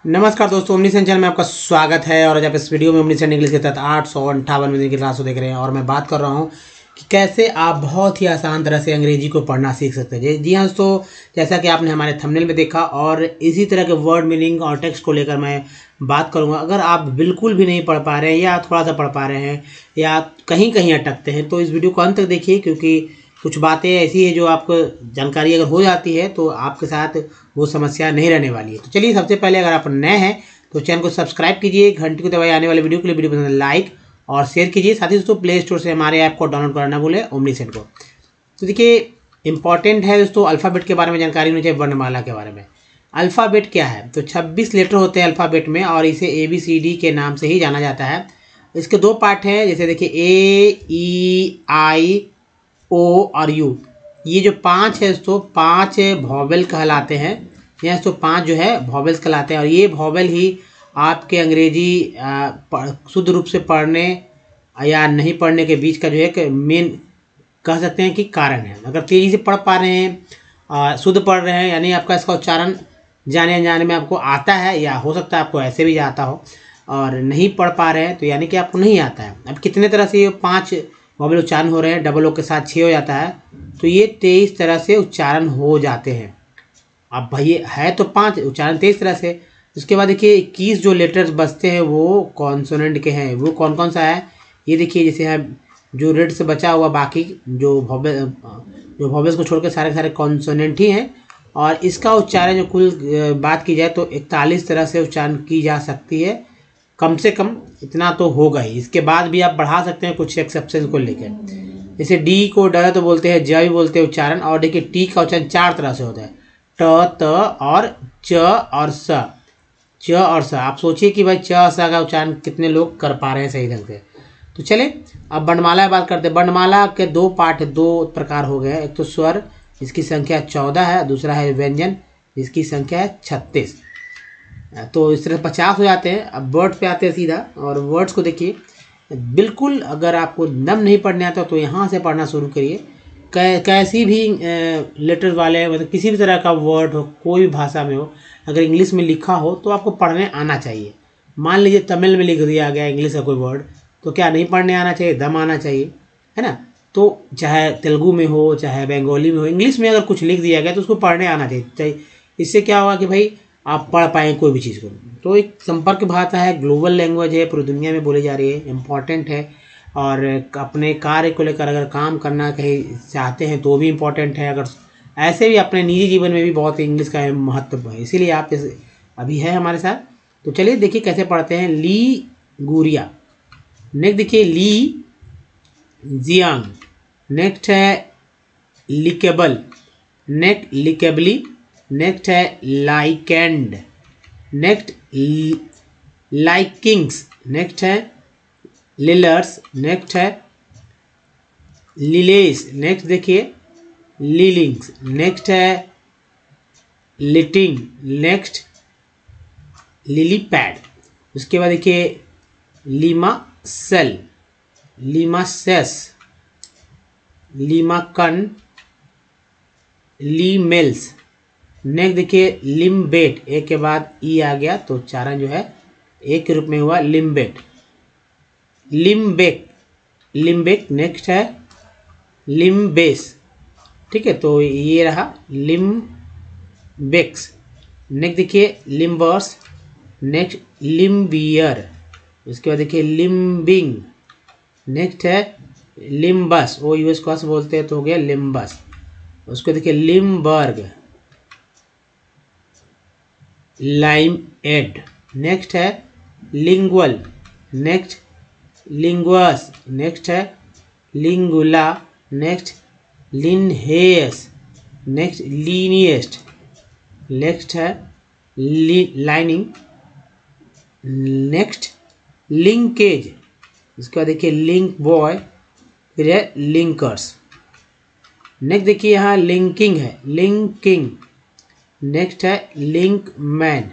नमस्कार दोस्तों, ओमनीसेंस चैनल में आपका स्वागत है। और आज आप इस वीडियो में ओमनीसेंस इंग्लिश के तहत 858 दिन की क्लास देख रहे हैं और मैं बात कर रहा हूं कि कैसे आप बहुत ही आसान तरह से अंग्रेजी को पढ़ना सीख सकते हैं। जी हाँ दोस्तों, जैसा कि आपने हमारे थंबनेल में देखा और इसी तरह के वर्ड मीनिंग और टेक्स्ट को लेकर मैं बात करूंगा। अगर आप बिल्कुल भी नहीं पढ़ पा रहे हैं या थोड़ा सा पढ़ पा रहे हैं या कहीं कहीं अटकते हैं तो इस वीडियो को अंत तक देखिए, क्योंकि कुछ बातें ऐसी है जो आपको जानकारी अगर हो जाती है तो आपके साथ वो समस्या नहीं रहने वाली है। तो चलिए, सबसे पहले अगर आप नए हैं तो चैनल को सब्सक्राइब कीजिए, घंटी को दबाइए, आने वाले वीडियो के लिए वीडियो पसंद लाइक और शेयर कीजिए। साथ ही दोस्तों, प्ले स्टोर से हमारे ऐप को डाउनलोड करना भूलें, ओमनीसेंस को। तो देखिए, इंपॉर्टेंट है दोस्तों, अल्फ़ाबेट के बारे में जानकारी होनी चाहिए, वर्णमाला के बारे में। अल्फ़ाबेट क्या है? तो 26 लेटर होते हैं अल्फ़ाबेट में और इसे ABCD के नाम से ही जाना जाता है। इसके दो पार्ट हैं, जैसे देखिए AEI O और U। ये जो 5 है दोस्तों, 5 वॉवेल कहलाते हैं। यह तो 5 जो है वॉवेल्स कहलाते हैं और ये वॉवेल ही आपके अंग्रेजी शुद्ध रूप से पढ़ने या नहीं पढ़ने के बीच का जो है मेन कह सकते हैं कि कारण है। अगर तेज़ी से पढ़ पा रहे हैं, शुद्ध पढ़ रहे हैं, यानी आपका इसका उच्चारण जाने अनजाने में आपको आता है, या हो सकता है आपको ऐसे भी आता हो, और नहीं पढ़ पा रहे हैं तो यानी कि आपको नहीं आता है। अब कितने तरह से ये 5 वॉवेल उच्चारण हो रहे हैं, डबल ओ के साथ 6 हो जाता है, तो ये 23 तरह से उच्चारण हो जाते हैं। अब भाई है तो 5, उच्चारण 23 तरह से। उसके बाद देखिए 21 जो लेटर्स बचते हैं वो कॉन्सोनेंट के हैं। वो कौन कौन सा है ये देखिए, जैसे है जो रेड से बचा हुआ बाकी जो वॉवेल्स को छोड़कर सारे के सारे कॉन्सोनेंट ही हैं। और इसका उच्चारण जो कुल बात की जाए तो 41 तरह से उच्चारण की जा सकती है, कम से कम इतना तो होगा ही। इसके बाद भी आप बढ़ा सकते हैं कुछ एक्सेप्शन को लेकर। जैसे डी को ड तो बोलते हैं, ज भी बोलते हैं उच्चारण। और देखिए टी का उच्चारण 4 तरह से होता है, ट, त और च और स। च और स, आप सोचिए कि भाई च स का उच्चारण कितने लोग कर पा रहे हैं सही ढंग से। तो चले अब वर्णमाला की बात करते हैं। वर्णमाला के दो पार्ट, दो प्रकार हो गए। एक तो स्वर, इसकी संख्या 14 है। दूसरा है व्यंजन, जिसकी संख्या है 36। तो इस तरह 50 हो जाते हैं। अब वर्ड पे आते हैं सीधा, और वर्ड्स को देखिए। बिल्कुल अगर आपको दम नहीं पढ़ने आता तो यहाँ से पढ़ना शुरू करिए। कैसी भी लेटर वाले, मतलब किसी भी तरह का वर्ड हो, कोई भी भाषा में हो, अगर इंग्लिश में लिखा हो तो आपको पढ़ने आना चाहिए। मान लीजिए तमिल में लिख दिया गया इंग्लिश का कोई वर्ड, तो क्या नहीं पढ़ने आना चाहिए? दम आना चाहिए, है ना। तो चाहे तेलुगु में हो, चाहे बंगाली में हो, इंग्लिश में अगर कुछ लिख दिया गया तो उसको पढ़ने आना चाहिए। इससे क्या होगा कि भाई आप पढ़ पाएँ कोई भी चीज़ को। तो एक संपर्क भाषा है, ग्लोबल लैंग्वेज है, पूरी दुनिया में बोली जा रही है, इम्पॉर्टेंट है। और अपने कार्य को लेकर अगर काम करना कहीं चाहते हैं तो भी इम्पोर्टेंट है। अगर ऐसे भी अपने निजी जीवन में भी बहुत इंग्लिश का महत्व है, इसीलिए आप अभी है हमारे साथ। तो चलिए देखिए कैसे पढ़ते हैं। ली गुरिया, नेक्स्ट देखिए ली जियांग, नेक्स्ट है लिकेबल, नेक्स्ट लिकेबली, नेक्स्ट है लाइकेंड, नेक्स्ट लाइकिंग्स, नेक्स्ट है लिलर्स, नेक्स्ट है लिलेस, नेक्स्ट देखिए लिलिंग्स, नेक्स्ट है लिटिंग, नेक्स्ट लिली पैड। उसके बाद देखिए लीमा सेल, लीमा सेस, लीमा कन, लीमेल्स। नेक्स्ट देखिए लिम्बेट, एक के बाद ई आ गया तो उच्चारण जो है एक के रूप में हुआ, लिम्बेट, लिम्बेक, लिम्बेक। नेक्स्ट है लिम्बेस, ठीक है, तो ये रहा लिम्बेक्स। नेक्स्ट देखिए लिम्बर्स, नेक्स्ट लिम्बियर। उसके बाद देखिए लिम्बिंग, नेक्स्ट है लिम्बस, वो यूएस कॉस बोलते हैं तो हो गया लिम्बस। उसको देखिए लिम्बर्ग, लाइम एड। नेक्स्ट है लिंगुअल, नेक्स्ट लिंगुअस, नेक्स्ट है लिंगुला, नेक्स्ट लिनहेयस, नेक्स्ट लीनिएस्ट, नेक्स्ट है लाइनिंग, नेक्स्ट लिंकेज। इसके बाद देखिए लिंक बॉय, फिर है लिंकर्स। नेक्स्ट देखिए यहाँ लिंकिंग है, लिंकिंग। नेक्स्ट है लिंक मैन,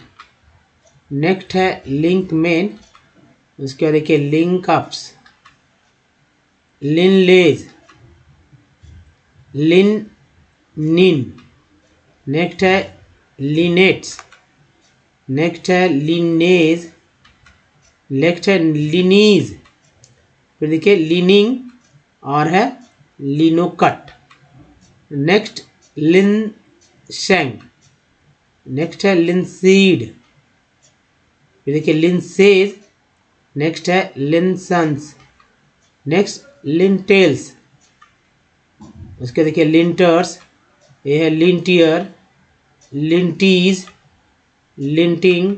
नेक्स्ट है लिंक मैन। उसके बाद देखिए लिंक अप्स, लिनलेज, लिन, नेक्स्ट है लिनेट्स, नेक्स्ट है लीनेज, नेक्स्ट है लीनीज, फिर देखिए लीनिंग और है लिनोकट। नेक्स्ट लिनशेंग, नेक्स्ट है लिनसीड, फिर देखिए लिनसेज, नेक्स्ट है लिनसन्स, नेक्स्ट लिंटेल्स, उसके देखिए लिंटर्स, ये है लिंटियर, लिंटीज, लिंटिंग,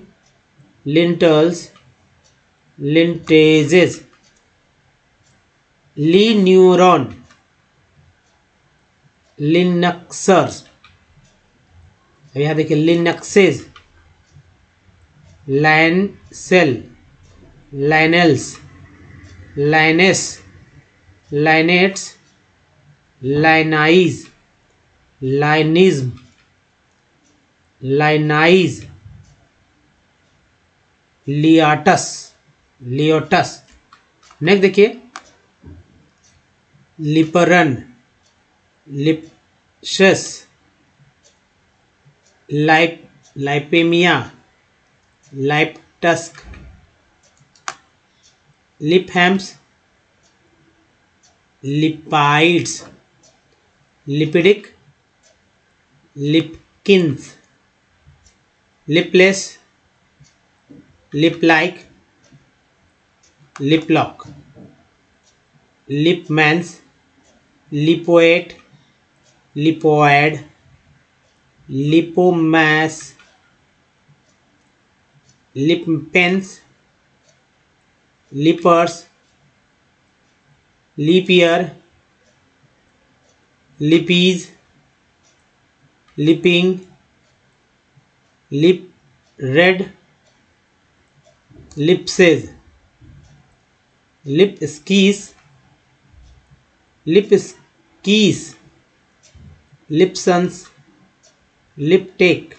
लिंटल्स, लिंटेजेस, लीन्यूरॉन, लिनक्सर्स, यहाँ देखिए लिनक्सेस, लाइनसेल, लाइनेल्स, लाइनेस, लाइनेट्स, लाइनाइज, लाइनिज्म, लाइनाइज, लियाटस, लियोटस। नेक्स्ट देखिए लिपरन, लिप्शस, लाइपेमिया, लाइपटस्क, लिपहैम्स, लिपाइड्स, लिपिडिक, लिपकिन्स, लिपलेस, लिपलाइक, लिपलॉक, लिपमैन्स, लिपोएट, लिपोएड, लिपोमैस, लिपपेंस, लिपर्स, लिपियर, लिपीज, लिपिंग, लिप रेड, लिप्सेज, लिप स्कीस, लिप स्कीस, लिप्सन्स, लिपटेक,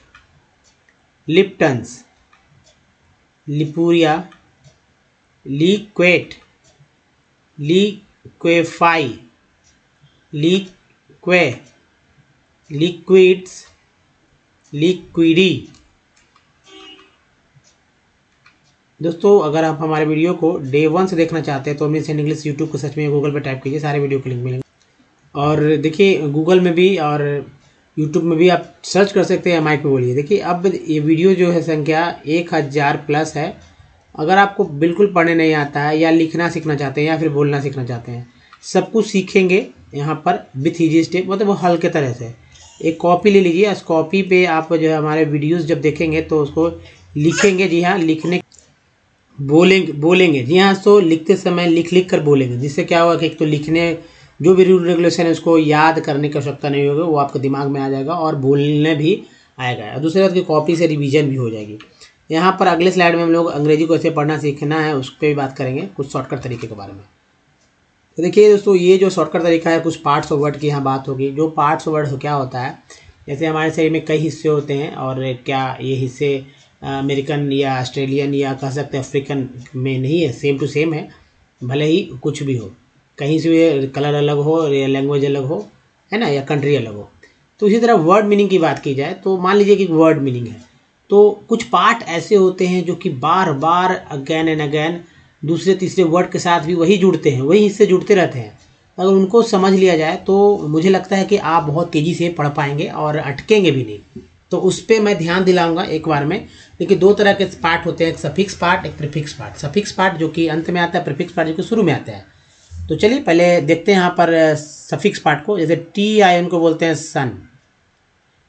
लिप्टन्स, लिपूरिया, लिक्वेट, लिक्वेफाई, लिक्वे, लिक्विड्स, लिक्विडी। दोस्तों अगर आप हमारे वीडियो को डे 1 से देखना चाहते हैं तो मिस इंग्लिश यूट्यूब को सर्च में गूगल पर टाइप कीजिए, सारे वीडियो के लिंक मिलेंगे। और देखिए गूगल में भी और यूट्यूब में भी आप सर्च कर सकते हैं, माइक पे बोलिए। देखिए अब ये वीडियो जो है संख्या 1000 प्लस है। अगर आपको बिल्कुल पढ़ने नहीं आता है या लिखना सीखना चाहते हैं या फिर बोलना सीखना चाहते हैं, सब कुछ सीखेंगे यहाँ पर विथ ईजी स्टेप, मतलब वो हल्के तरह से। एक कॉपी ले लीजिए, उस कॉपी पे आप जो है हमारे वीडियोस जब देखेंगे तो उसको लिखेंगे। जी हाँ, लिखने बोलेंगे जी हाँ। तो लिखते समय लिख कर बोलेंगे, जिससे क्या होगा कि एक तो लिखने जो भी रूल रेगुलेशन है उसको याद करने की आवश्यकता नहीं होगी, वो आपके दिमाग में आ जाएगा और बोलने भी आएगा। और दूसरी बात की कॉपी से रिवीजन भी हो जाएगी। यहाँ पर अगले स्लाइड में हम लोग अंग्रेजी को कैसे पढ़ना सीखना है उस पर भी बात करेंगे, कुछ शॉर्टकट तरीके के बारे में। तो देखिए दोस्तों, ये जो शॉर्टकट तरीका है, कुछ पार्ट्स ऑफ वर्ड की यहाँ बात होगी। जो पार्ट्स ऑफ वर्ड क्या होता है, जैसे हमारे शरीर में कई हिस्से होते हैं और क्या ये हिस्से अमेरिकन या ऑस्ट्रेलियन या कह सकते हैं अफ्रीकन में नहीं है, सेम टू सेम है, भले ही कुछ भी हो, कहीं से कलर अलग हो या लैंग्वेज अलग हो, है ना, या कंट्री अलग हो। तो इसी तरह वर्ड मीनिंग की बात की जाए तो मान लीजिए कि वर्ड मीनिंग है, तो कुछ पार्ट ऐसे होते हैं जो कि बार बार अगेन एंड अगेन दूसरे तीसरे वर्ड के साथ भी वही जुड़ते हैं, वही हिस्से जुड़ते रहते हैं। अगर उनको समझ लिया जाए तो मुझे लगता है कि आप बहुत तेज़ी से पढ़ पाएंगे और अटकेंगे भी नहीं। तो उस पर मैं ध्यान दिलाऊंगा एक बार में। देखिए दो तरह के पार्ट होते हैं, एक सफिक्स पार्ट, एक प्रीफिक्स पार्ट। सफिक्स पार्ट जो कि अंत में आता है, प्रीफिक्स पार्ट जो कि शुरू में आता है। तो चलिए पहले देखते हैं यहाँ पर सफिक्स पार्ट को। जैसे TIN को बोलते हैं सन,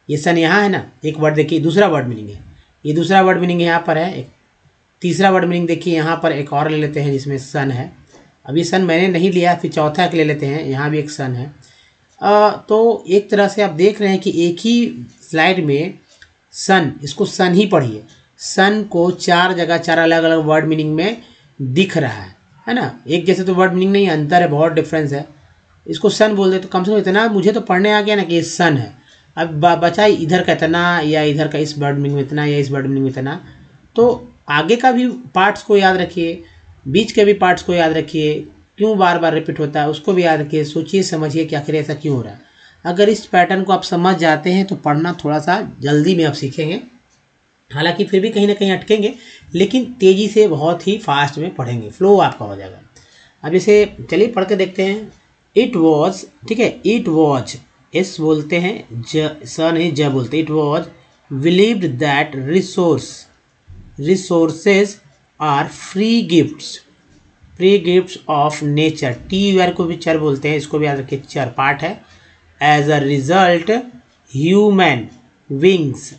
ये सन यहाँ है ना, एक वर्ड देखिए, दूसरा वर्ड मीनिंग है, ये दूसरा वर्ड मीनिंग यहाँ पर है। एक तीसरा वर्ड मीनिंग देखिए यहाँ पर एक और ले लेते हैं जिसमें सन है। अभी सन मैंने नहीं लिया, फिर चौथा एक ले लेते हैं, यहाँ भी एक सन है। तो एक तरह से आप देख रहे हैं कि एक ही स्लाइड में सन, इसको सन ही पढ़िए, सन को 4 जगह 4 अलग अलग वर्ड मीनिंग में दिख रहा है ना। एक जैसे तो वर्ड मीनिंग नहीं, अंतर है, बहुत डिफरेंस है। इसको सन बोल दे तो कम से कम इतना मुझे तो पढ़ने आ गया ना कि ये सन है। अब बचा इधर का इतना या इधर का इस वर्ड मीनिंग में इतना या इस वर्ड मीनिंग में इतना। तो आगे का भी पार्ट्स को याद रखिए, बीच के भी पार्ट्स को याद रखिए, क्यों बार बार रिपीट होता है उसको भी याद रखिए, सोचिए समझिए कि आखिर ऐसा क्यों हो रहा है। अगर इस पैटर्न को आप समझ जाते हैं तो पढ़ना थोड़ा सा जल्दी में आप सीखेंगे। हालांकि फिर भी कहीं ना कहीं अटकेंगे, लेकिन तेज़ी से बहुत ही फास्ट में पढ़ेंगे, फ्लो आपका हो जाएगा। अब इसे चलिए पढ़ के देखते हैं। इट वॉज, ठीक है, इट वॉज, एस बोलते हैं, स नहीं ज बोलते। It was believed that resources are free gifts of nature. टी वर को भी चर बोलते हैं, इसको भी याद रखिए, चर पार्ट है। As a result human beings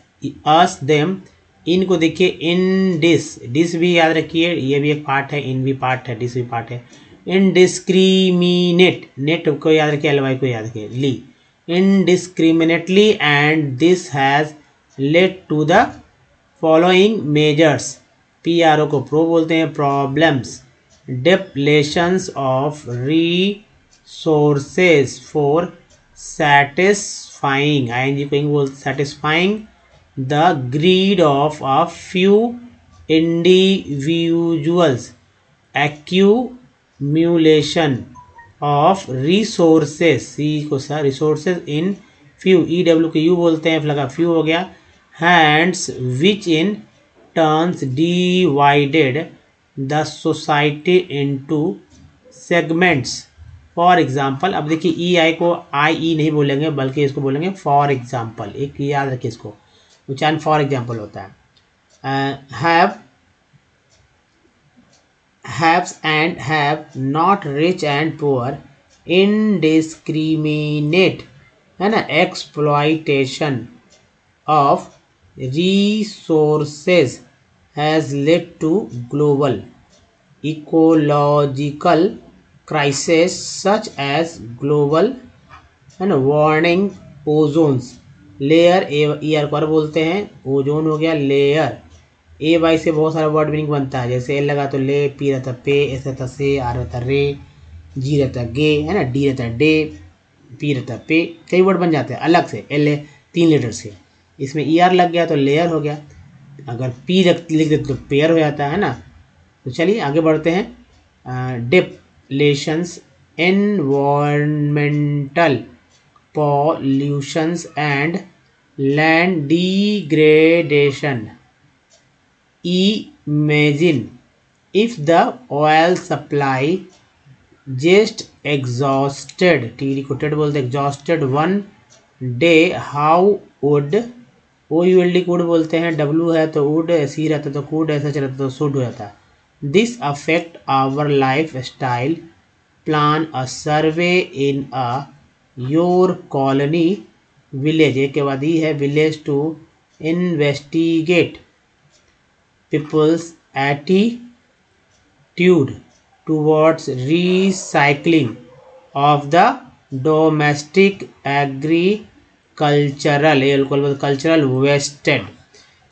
us them, इनको देखिए, इन डिस भी याद रखिए, ये भी एक पार्ट है, इन भी पार्ट है, डिस भी पार्ट है। इनडिस्क्रिमिनेट, नेट को याद रखिए, एलवाई को याद रखिए, ली, indiscriminately, and this has led to the following measures. PRO को प्रो बोलते हैं, problems, depletions of resources for satisfying, ing को इंग बोलते, satisfying the greed of a few individuals, accumulation of resources, सी को sir resources in few, EW को you बोलते हैं, लगा few हो गया, hands which in turns divided the society into segments. For example, अब देखिए ई आई को आई ई नहीं बोलेंगे, बल्कि इसको बोलेंगे फॉर एग्जाम्पल। एक याद रखिए, इसको उच्चारण फॉर एग्जाम्पल होता है। Haves and have not, rich and poor, indiscriminate, है ना, exploitation of resources has led to global ecological crisis such as global and warming, ozones layer, ईयर पर बोलते हैं, ओजोन हो गया लेयर। ए वाई से बहुत सारा वर्ड मीनिंग बनता है, जैसे एल लगा तो ले, पी रहता पे, एस रहता से, आर रहता रे, जी रहता गे, है ना, डी रहता डे, पी रहता पे, कई वर्ड बन जाते हैं अलग से, एल 3 लेटर से। इसमें ई आर लग गया तो लेयर हो गया, अगर पी लिख देते तो पेयर हो जाता है ना। तो चलिए आगे बढ़ते हैं। Depletions, environmental pollutions and land degradation. Imagine if the oil supply just exhausted, टी रिकोटेड बोलते, exhausted one day, how would, OULD could बोलते हैं, W है तो वुड, सी रहता तो कूड, ऐसा चलता तो शुड हो जाता है। This affect our lifestyle, plan a survey in a your colony village, एक के बाद ही है village, to investigate people's attitude towards recycling of the domestic cultural wasted.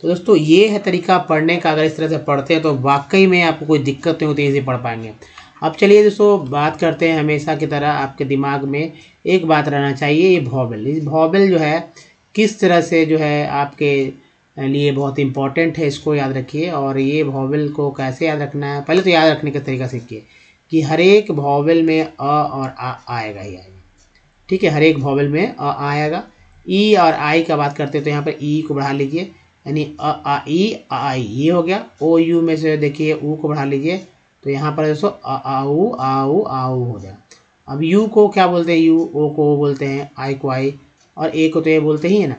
तो दोस्तों ये है तरीका पढ़ने का, अगर इस तरह से पढ़ते हैं तो वाकई में आपको कोई दिक्कत नहीं होती, इसे पढ़ पाएंगे। अब चलिए दोस्तों बात करते हैं, हमेशा की तरह आपके दिमाग में एक बात रहना चाहिए, ये वॉवेल। इस वॉवेल जो है किस तरह से जो है आपके लिए बहुत इंपॉर्टेंट है, इसको याद रखिए। और ये वॉवेल को कैसे याद रखना है, पहले तो याद रखने का तरीका सीखिए कि हर एक वॉवेल में अ और आ आएगा ही आएगा, ठीक है, हर एक वॉवेल में अ आएगा। ई और आई का बात करते हैं तो यहाँ पर ई को बढ़ा लीजिए, यानी अ आ ई आई, ये हो गया। ओ यू में से देखिए ऊ को बढ़ा लीजिए, तो यहाँ पर दोस्तों अ आऊ आऊ आऊ हो जाए। अब यू को क्या बोलते हैं, यू, ओ को बोलते हैं, आई को आई, और ए को तो ये बोलते ही है ना।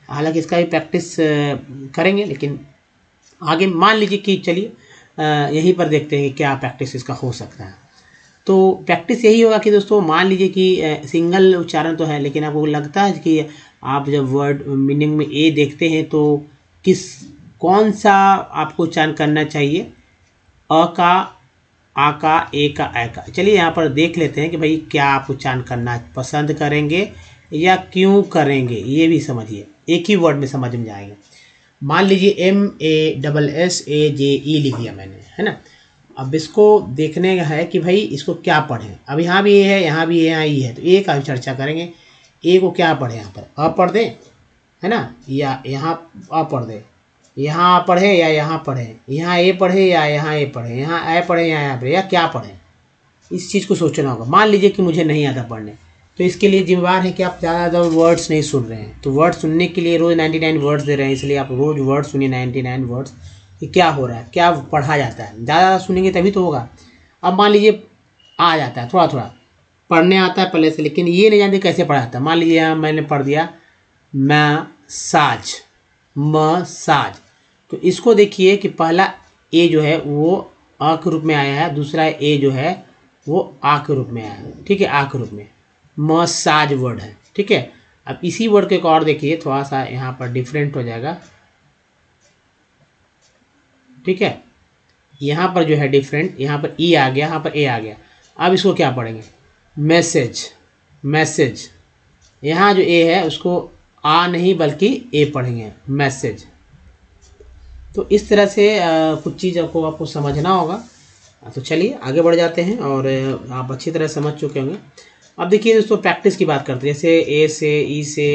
हालांकि इसका भी प्रैक्टिस करेंगे, लेकिन आगे मान लीजिए कि चलिए यहीं पर देखते हैं कि क्या प्रैक्टिस इसका हो सकता है। तो प्रैक्टिस यही होगा कि दोस्तों मान लीजिए कि सिंगल उच्चारण तो है, लेकिन आपको लगता है कि आप जब वर्ड मीनिंग में ए देखते हैं तो कौन सा आपको उच्चारण करना चाहिए, अ का, आ का, ए का, ए का। चलिए यहाँ पर देख लेते हैं कि भाई क्या आप उच्चारण करना पसंद करेंगे या क्यों करेंगे, ये भी समझिए, एक ही वर्ड में समझ में जाएगा। मान लीजिए MASSAJE लिख दिया मैंने, है ना। अब इसको देखने का है कि भाई इसको क्या पढ़ें। अब यहाँ भी ए है, यहाँ भी यहाँ ई है, तो ए का चर्चा करेंगे। ए को क्या पढ़े, यहाँ पर अ पढ़ दें, है ना, या यहाँ अ पढ़ दें, यहाँ पढ़े या यहाँ पढ़े, यहाँ ए पढ़े या यहाँ ए पढ़े, यहाँ ए पढ़े या यहाँ पढ़े, या क्या पढ़े, इस चीज़ को सोचना होगा। मान लीजिए कि मुझे नहीं आता पढ़ने, तो इसके लिए जिम्मेवार है कि आप ज़्यादा वर्ड्स नहीं सुन रहे हैं। तो वर्ड सुनने के लिए रोज़ 99 वर्ड्स दे रहे हैं, इसलिए आप रोज़ वर्ड सुनिए 99 वर्ड्स कि क्या हो रहा है, क्या पढ़ा जाता है। ज़्यादा सुनेंगे तभी तो होगा। अब मान लीजिए आ जाता है थोड़ा थोड़ा पढ़ने आता है पहले से, लेकिन ये नहीं जानते कैसे पढ़ा जाता है। मान लीजिए यहाँ मैंने पढ़ दिया मसाज, मसाज, तो इसको देखिए कि पहला ए जो है वो अ के रूप में आया है, दूसरा ए जो है वो आ के रूप में आया है। ठीक है, आ के रूप में मसाज वर्ड है। ठीक है, अब इसी वर्ड के एक और देखिए, थोड़ा सा यहाँ पर डिफरेंट हो जाएगा। ठीक है, यहाँ पर जो है डिफरेंट, यहाँ पर ई आ गया, यहाँ पर ए आ गया। अब इसको क्या पढ़ेंगे, मैसेज, मैसेज। यहाँ जो ए है उसको आ नहीं बल्कि ए पढ़ेंगे, मैसेज। तो इस तरह से कुछ चीज़ आपको समझना होगा। तो चलिए आगे बढ़ जाते हैं, और आप अच्छी तरह समझ चुके होंगे। अब देखिए दोस्तों, प्रैक्टिस की बात करते हैं। जैसे ए से, ई से,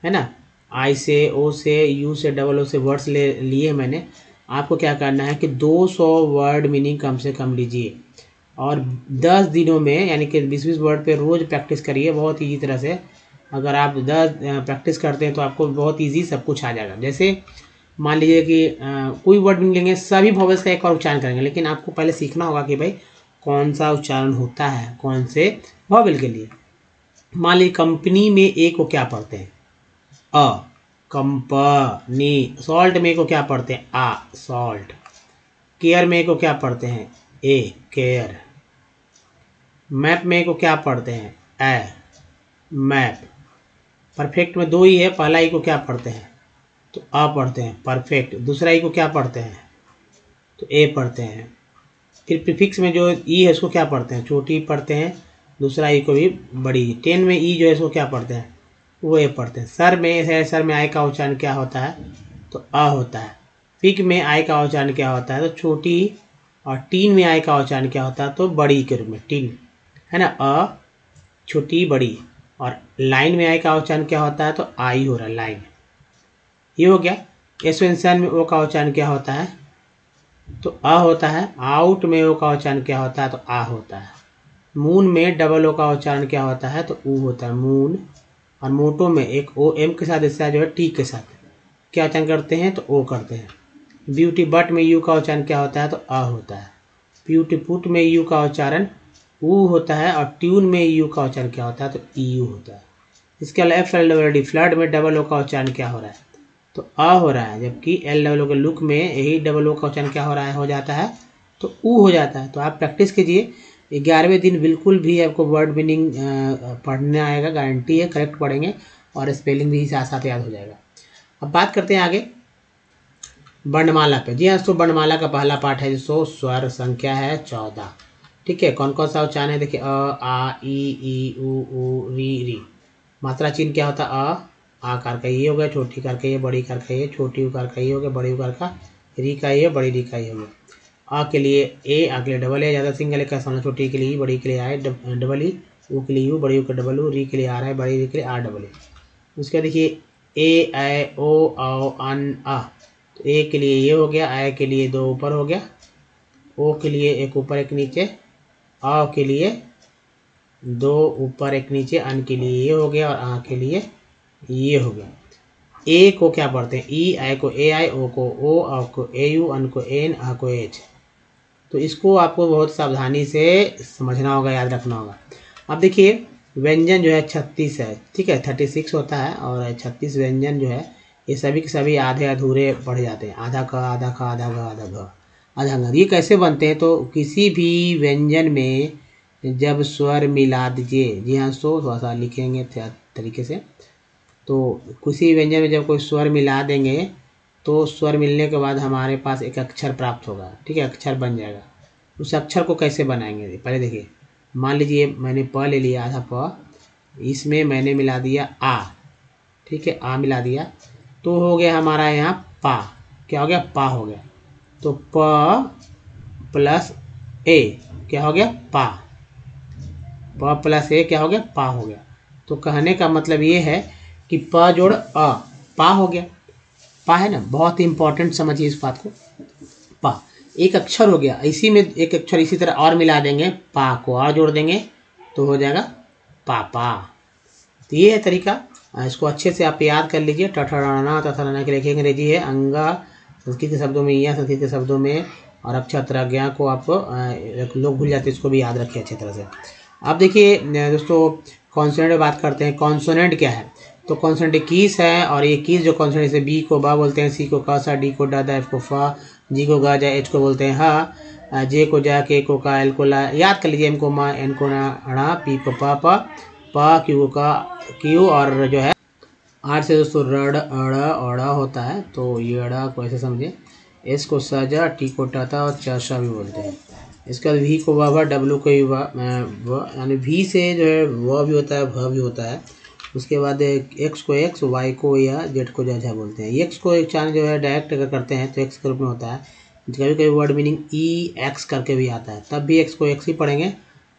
है ना, आई से, ओ से, यू से, डबल ओ से वर्ड्स लिए मैंने। आपको क्या करना है कि 200 वर्ड मीनिंग कम से कम लीजिए, और 10 दिनों में यानी कि 20-20 वर्ड पे रोज़ प्रैक्टिस करिए बहुत ईजी तरह से। अगर आप 10 प्रैक्टिस करते हैं तो आपको बहुत ईजी सब कुछ आ जाएगा। जैसे मान लीजिए कि कोई वर्ड नहीं लेंगे, सभी वॉवेल्स का एक और उच्चारण करेंगे, लेकिन आपको पहले सीखना होगा कि भाई कौन सा उच्चारण होता है कौन से वॉवेल के लिए। मान लीजिए कंपनी में ए को क्या पढ़ते हैं, अ, कंपनी। सॉल्ट में ए को क्या पढ़ते हैं, आ, सॉल्ट। केयर में ए को क्या पढ़ते हैं, ए, केयर। मैप में ए को क्या पढ़ते हैं, ए, मैप। परफेक्ट में 2 ही है, पहला ई को क्या पढ़ते हैं, तो आ पढ़ते हैं, परफेक्ट। दूसरा ई को क्या पढ़ते हैं, तो ए पढ़ते हैं। फिर प्रीफिक्स में जो ई है उसको क्या पढ़ते हैं, छोटी पढ़ते हैं, दूसरा ई को भी बड़ी। 10 में ई जो है उसको क्या पढ़ते हैं, वो ए पढ़ते हैं। सर में है, सर में आई का उच्चारण क्या होता है, तो अ होता है। फिक में आई का उच्चारण क्या होता है, तो छोटी। और टीन में आई का उच्चारण क्या होता है, तो बड़ी के रूप में, टीन, है ना, अ, छोटी, बड़ी। और लाइन में आई का उच्चारण क्या होता है, तो आई हो रहा है, लाइन। ये हो गया। एक्सपेंशन में ओ का उच्चारण क्या होता है, तो अ होता है। आउट में ओ का उच्चारण क्या होता है, तो आ होता है। मून में डबल ओ का उच्चारण क्या होता है, तो ऊ होता है, मून। और मोटो में एक ओ एम के साथ, इसका जो है टी के साथ क्या उच्चारण करते हैं, तो ओ करते हैं। ब्यूटी बट में यू का उच्चारण क्या होता है, तो अ होता है। ब्यूटीफुट में यू का उच्चारण ऊ होता है, और ट्यून में यू का उच्चारण क्या होता है, तो ई यू होता है। इसके अलावा फ्लड में डबल ओ का उच्चारण क्या हो रहा है, तो अ हो रहा है, जबकि एल डबल ओ के लुक में यही डबल ओ का उच्चारण क्या हो रहा है, हो जाता है, तो ऊ हो जाता है। तो आप प्रैक्टिस कीजिए, 11वें दिन बिल्कुल भी आपको वर्ड मीनिंग पढ़ने आएगा, गारंटी है, करेक्ट पढ़ेंगे, और स्पेलिंग भी साथ साथ याद हो जाएगा। अब बात करते हैं आगे वर्णमाला पे। जी हाँ, तो वर्णमाला का पहला पार्ट है जो स्वर संख्या है 14। ठीक है, कौन कौन सा उच्चारण है, देखिए अ, आ, ई, ऊ, री। मात्रा चिन्ह क्या होता है, आकार का ये हो गया, छोटी कार का ये, बड़ी कार का ये, छोटी उकार का ये हो गया, बड़ी उकार का री का ये, बड़ी री का ये हो गया। आ के लिए ए, आ के लिए डबल ए, ज़्यादा सिंगल ए का सामना, छोटी के लिए, बड़ी के लिए आए डबल ई, ऊ के लिए यू, बड़ी यू का डबल ऊ, री के लिए आ रहा है, बड़ी री के लिए आर डबल ए। उसके देखिए ए, ऐ, ओ, औ, अन, आ। तो ए के लिए ये हो गया, ऐ के लिए 2 ऊपर हो गया, ओ के लिए 1 ऊपर 1 नीचे, आ के लिए 2 ऊपर 1 नीचे, अन के लिए ये हो गया, और आ के लिए ये हो गया। ए को क्या पढ़ते हैं, ई, आई को ए आई, ओ को ओ, आ को ए यू, अन को एन, आ को एच। तो इसको आपको बहुत सावधानी से समझना होगा, याद रखना होगा। अब देखिए व्यंजन जो है 36 है, ठीक है, 36 होता है, और 36 व्यंजन जो है ये सभी के सभी आधे अधूरे पढ़ जाते हैं। आधा क, आधा ख, आधा घ, आधा घ, आधा घ। ये कैसे बनते हैं, तो किसी भी व्यंजन में जब स्वर मिला दीजिए, जी हाँ, सो थोड़ा सा लिखेंगे तरीके से। तो किसी व्यंजन में जब कोई स्वर मिला देंगे तो स्वर मिलने के बाद हमारे पास एक अक्षर प्राप्त होगा, ठीक है, अक्षर बन जाएगा। उस अक्षर को कैसे बनाएंगे, पहले देखिए। मान लीजिए मैंने प ले लिया, आधा प, इसमें मैंने मिला दिया आ, ठीक है, आ मिला दिया, तो हो गया हमारा यहाँ पा। क्या हो गया, पा हो गया। तो प प्लस ए क्या हो गया, पा। प प्लस ए क्या हो गया, पा हो गया। तो कहने का मतलब ये है कि प जोड़ अ, पा हो गया। पा है ना, बहुत ही इंपॉर्टेंट समझिए इस बात को। पा एक अक्षर हो गया, इसी में एक अक्षर इसी तरह और मिला देंगे, पा को और जोड़ देंगे तो हो जाएगा पापा। तो ये है तरीका, इसको अच्छे से आप याद कर लीजिए। टठराना तथराना के लिए अंग्रेजी है अंगा, संस्कृत के शब्दों में या संस्कृत के शब्दों में, और अक्षत्रज्ञा को आप लोग भूल जाते हैं, इसको भी याद रखिए अच्छी तरह से। अब देखिए दोस्तों, कॉन्सोनेंट में बात करते हैं। कॉन्सोनेंट क्या है? तो कॉन्सोनेंट कीस है, और ये कीस जो कॉन्सोनेंट, जैसे बी को बा बोलते हैं, सी को का सा, डी को डा दा, एफ को फा, जी को गा जा, एच को बोलते हैं हा, जे को जा, के को का, एल को ला, याद कर लीजिए। एम को मा, एन को ना अड़ा, पी को पा, क्यू का क्यू, और जो है आर से दोस्तों रड़ अड़ा अड़ा होता है, तो ये अड़ा को ऐसे समझे। एस को सजा, टी को टाता और चाशा भी बोलते हैं। इसके बाद वी को वावा, डब्ल्यू को यानी वी से जो है व भी होता है, भ भी होता है। उसके बाद एक्स को एक्स, वाई को या, जेड को जा बोलते हैं। एक्स को एक चांद जो है डायरेक्ट अगर करते हैं तो एक्स के रूप में होता है। कभी कभी वर्ड मीनिंग ई एक्स करके भी आता है, तब भी एक्स को एक्स ही पढ़ेंगे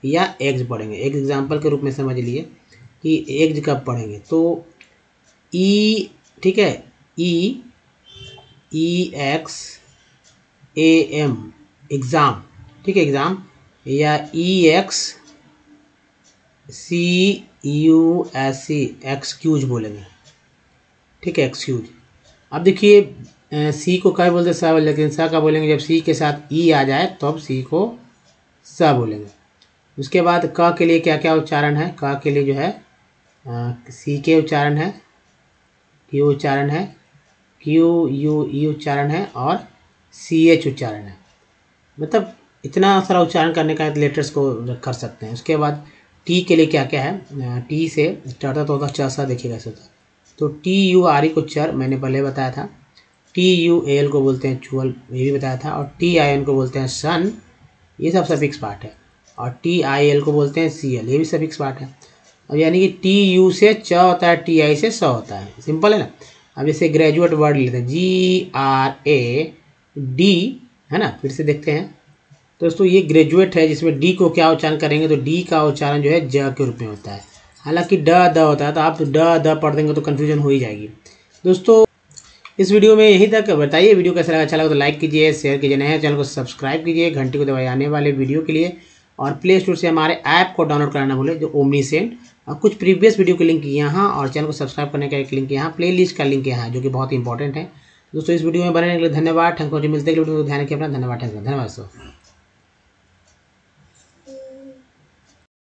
या एक्स पढ़ेंगे। एक एग्जाम्पल के रूप में समझ लिए कि एक्स कब पढ़ेंगे, तो ई, ठीक है, ई एक्स ए एम, एग्ज़ाम, ठीक है, एग्ज़ाम, या ई एक्स सी यू एस सी, एक्सक्यूज बोलेंगे, ठीक है, एक्सक्यूज। अब देखिए सी को क्या बोलते हैं? सा, लेकिन सा का बोलेंगे जब सी के साथ ई आ जाए तब तो सी को सा बोलेंगे। उसके बाद क के लिए क्या क्या उच्चारण है? क के लिए जो है सी के उच्चारण है, क्यू उच्चारण है, क्यू यू ई उच्चारण है, और सी एच उच्चारण है। मतलब इतना सारा उच्चारण करने का लेटर्स को कर सकते हैं। उसके बाद टी के लिए क्या क्या है? टी से स्टार्ट होता होता च सा, देखिएगा ऐसे होता है, तो टी यू आर ई को चर, मैंने पहले बताया था। टी यू ए एल को बोलते हैं चुअल, ये भी बताया था। और टी आई एन को बोलते हैं सन, ये सब सफिक्स पार्ट है। और टी आई एल को बोलते हैं सी एल, ये भी सफिक्स पार्ट है। अब यानी कि टी यू से च होता है, टी आई से स होता है, सिंपल है ना। अब जैसे ग्रेजुएट वर्ड लेते हैं, जी आर ए डी, है ना। फिर से देखते हैं दोस्तों, ये ग्रेजुएट है, जिसमें डी को क्या उच्चारण करेंगे? तो डी का उच्चारण जो है ज के रूप में होता है, हालांकि ड द होता है, तो आप ड द पढ़ देंगे तो कन्फ्यूजन हो ही जाएगी। दोस्तों इस वीडियो में यहीं तक। बताइए वीडियो कैसा लगा, अच्छा लगा तो लाइक कीजिए, शेयर कीजिए, नए चैनल को सब्सक्राइब कीजिए, घंटी को दबाए आने वाले वीडियो के लिए। और प्ले स्टोर से हमारे ऐप को डाउनलोड कराना भूले, जो ओमनीसेंट, और कुछ प्रीवियस वीडियो के लिंक यहाँ, और चैनल को सब्सक्राइब करने का एक लिंक यहाँ, प्ले लिस्ट का लिंक यहाँ, जो कि बहुत इंपॉर्टेंट है। दोस्तों इस वीडियो में बने रहने के लिए धन्यवाद। Thank you. मिलते हैं वीडियो को, ध्यान रखिए अपना। धन्यवाद, धन्यवाद दोस्तों।